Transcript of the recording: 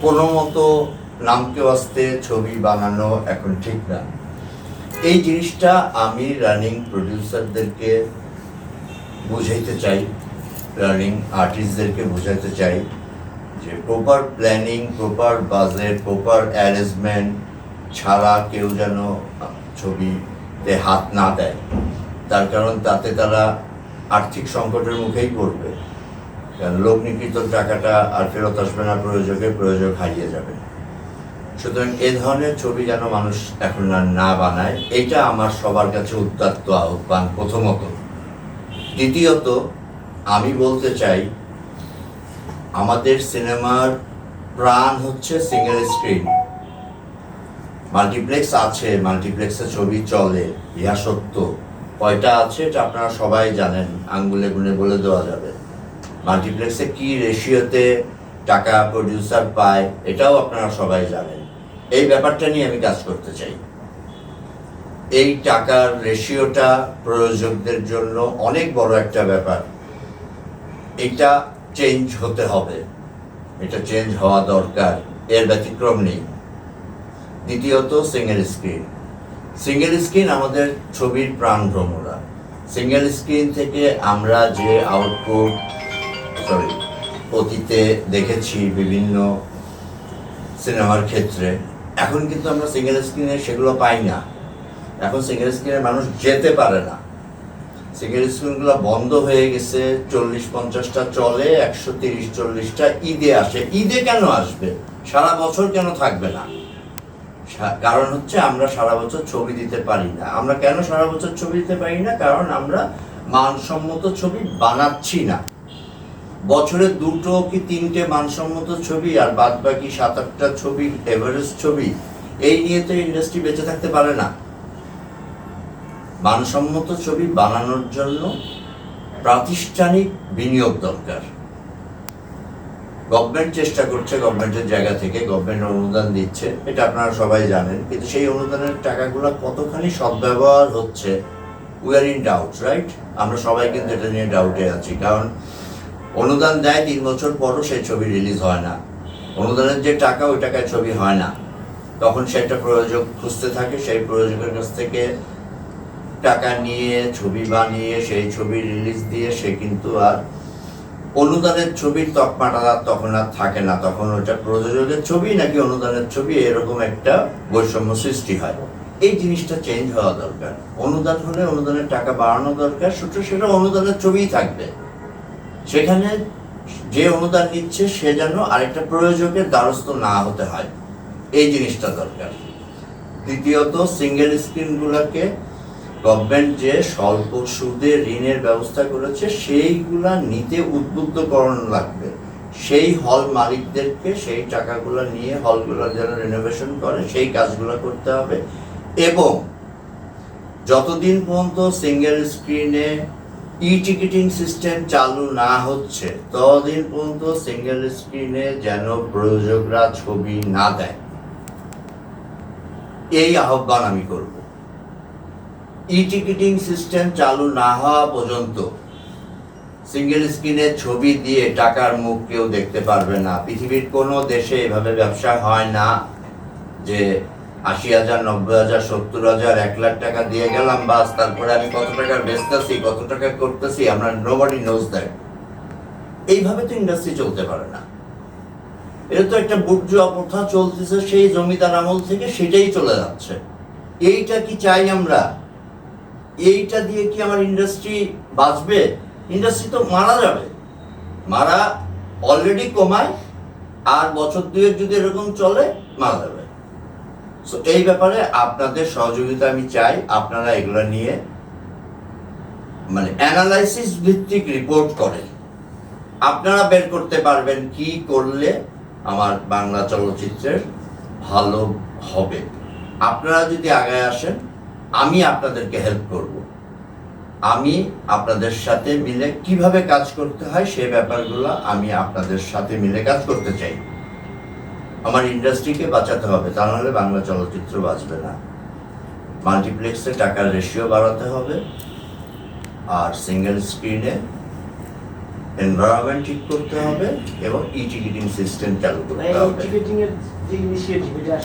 কোনো মতো নামকে ওয়াস্তে ছবি বানানো এখন ঠিক না। এই জিনিসটা আমি রানিং প্রডিউসারদেরকে বুঝাইতে চাই, রানিং আর্টিস্টদেরকে বোঝাতে চাই যে proper planning, proper budget, proper arrangement ছাড়া কেউ যেন ছবিতে হাত না দেয়। তার কারণ তাতে তারা আর্থিক সংকটের মুখেই পড়বে, কারণ লোকনিকৃত টাকাটা আর ফেরত আসবে না, প্রয়োজক হারিয়ে যাবে। সুতরাং এ ধরনের ছবি যেন মানুষ এখন আর না বানায়, এটা আমার সবার কাছে উদাত্ত আহ্বান প্রথমত। দ্বিতীয়ত, আমি বলতে চাই আমাদের সিনেমার প্রাণ হচ্ছে সিঙ্গেল স্ক্রিন। মাল্টিপ্লেক্স আছে, মাল্টিপ্লেক্সে ছবি চলে, ইহা সত্য। কয়টা আছে এটা আপনারা সবাই জানেন, আঙ্গুলে গুনে বলে দেওয়া যাবে। মাল্টিপ্লেক্সে কি রেশিওতে টাকা প্রডিউসার পায় এটাও আপনারা সবাই জানেন। এই ব্যাপারটা নিয়ে আমি কাজ করতে চাই। এই টাকার রেশিওটা প্রযোজকদের জন্য অনেক বড় একটা ব্যাপার, এটা চেঞ্জ হতে হবে, এটা চেঞ্জ হওয়া দরকার, এর ব্যতিক্রম নেই। দ্বিতীয়ত, সিঙ্গেল স্ক্রিন আমাদের ছবির প্রাণ ভ্রমরা। সিঙ্গেল স্ক্রিন থেকে আমরা যে আউটপুট অতীতে দেখেছি বিভিন্ন সিনেমার ক্ষেত্রে, এখন কিন্তু আমরা সিঙ্গেল স্ক্রিনে সেগুলো পাই না। এখন সিঙ্গেল স্ক্রিনে মানুষ যেতে পারে না, সিঙ্গেল স্ক্রিনগুলো বন্ধ হয়ে গেছে। 40-50টা চলে, 130-40টা ঈদে আসে। ঈদে কেন আসবে? সারা বছর কেন থাকবে না? কারণ হচ্ছে আমরা সারা বছর ছবি দিতে পারি না। আমরা কেন সারা বছর ছবি দিতে পারি না? কারণ আমরা মানসম্মত ছবি বানাচ্ছি না। বছরে 2 কি 3টে মানসম্মত ছবি আর বাদ বাকি 7-8টা ছবি এভারেজ ছবি, এই নিয়ে তো ইন্ডাস্ট্রি বেঁচে থাকতে পারে না। মানসম্মত ছবি বানানোর জন্য প্রাতিষ্ঠানিক বিনিয়োগ দরকার। গভর্নমেন্ট চেষ্টা করছে, গভর্নমেন্টের জায়গা থেকে গভর্নমেন্ট অনুদান দিচ্ছে, এটা আপনারা সবাই জানেন। কিন্তু সেই অনুদানের টাকাগুলো কতখানি সদ্ব্যবহার হচ্ছে, we are in doubt, right? আমরা সবাই কিন্তু এটা নিয়ে ডাউটে আছি। কারণ অনুদান দেয় 3 বছর পরও সেই ছবি রিলিজ হয় না। অনুদানের যে টাকা, ওই টাকায় ছবি হয় না। তখন সে একটা প্রযোজক খুঁজতে থাকে, সেই প্রযোজকের কাছ থেকে টাকা নিয়ে ছবি বানিয়ে সেই ছবি রিলিজ দিয়ে সে কিন্তু আর অনুদানের ছবির তকমাটা তখন আর থাকে না। তখন ওটা প্রযোজকের ছবি নাকি অনুদানের ছবি, এরকম একটা বৈষম্য সৃষ্টি হয়। এই জিনিসটা চেঞ্জ হওয়া দরকার। অনুদান হলে অনুদানের টাকা বাড়ানো দরকার, সেটা অনুদানের ছবিই থাকবে। সেখানে যে অনুদান নিচ্ছে সে যেন আরেকটা প্রয়োজকের দ্বারস্থ না হতে হয়, এই জিনিসটা দরকার। দ্বিতীয়ত, সিঙ্গেল স্ক্রিনগুলোকে গভর্নমেন্ট যে স্বল্প সুদে ঋণের ব্যবস্থা করেছে, সেইগুলা নিতে উদ্বুদ্ধকরণ লাগবে। সেই হল মালিকদেরকে সেই টাকাগুলো নিয়ে হলগুলো যেন রিনোভেশন করে, সেই কাজগুলো করতে হবে। এবং যতদিন পর্যন্ত সিঙ্গেল স্ক্রিনে টিকিটিং সিস্টেম চালু না হচ্ছে, ততদিন পর্যন্ত সিঙ্গেল স্ক্রিনে যেন প্রযোজকরা ছবি না দেয়, এই আহ্বান আমি করব। টিকিটিং সিস্টেম চালু না হওয়া পর্যন্ত সিঙ্গেল স্ক্রিনে ছবি দিয়ে টাকার মুখ কেউ দেখতে পারবে না। পৃথিবীর কোনো দেশে এভাবে ব্যবসা হয় না যে 80,000, 90,000, 70,000, 1 লাখ টাকা দিয়ে গেলাম, বাস, তারপরে আমি কত টাকার বেচতেছি, কত টাকা করতেছি, আমরা নোবডি নোজ দ্যাট। এইভাবে তো ইন্ডাস্ট্রি চলতে পারে না। এটা তো একটা বুর্জোয়া প্রথা চলতেছে সেই জমিদার আমল থেকে, সেটাই চলে যাচ্ছে। এইটা কি চাই আমরা? এইটা দিয়ে কি আমার ইন্ডাস্ট্রি বাঁচবে? ইন্ডাস্ট্রি তো মারা যাবে। মারা অলরেডি কমায়, আর বছর 2 যদি এরকম চলে মারা যাবে। সো এই ব্যাপারে আপনাদের সহযোগিতা আমি চাই। আপনারা এগুলো নিয়ে অ্যানালাইসিস ভিত্তিক রিপোর্ট করেন। আপনারা বের করতে পারবেন কি করলে আমার বাংলা চলচ্চিত্রের ভালো হবে। আপনারা যদি আগায় আসেন, আমি আপনাদেরকে হেল্প করব। আমি আপনাদের সাথে মিলে কিভাবে কাজ করতে হয় সে ব্যাপারগুলো আমি আপনাদের সাথে মিলে কাজ করতে চাই। আমার ইন্ডাস্ট্রিকে বাঁচাতে হবে, তা নাহলে বাংলা চলচ্চিত্র বাঁচবে না। মাল্টিপ্লেক্সে টাকার রেশিও বাড়াতে হবে, আর সিঙ্গেল স্ক্রিনে এনভায়রনমেন্ট ঠিক করতে হবে এবং ই টিকিটিং সিস্টেম চালু করতে হবে। টিকিটিং এর যে ইনিশিয়েটিভ এটা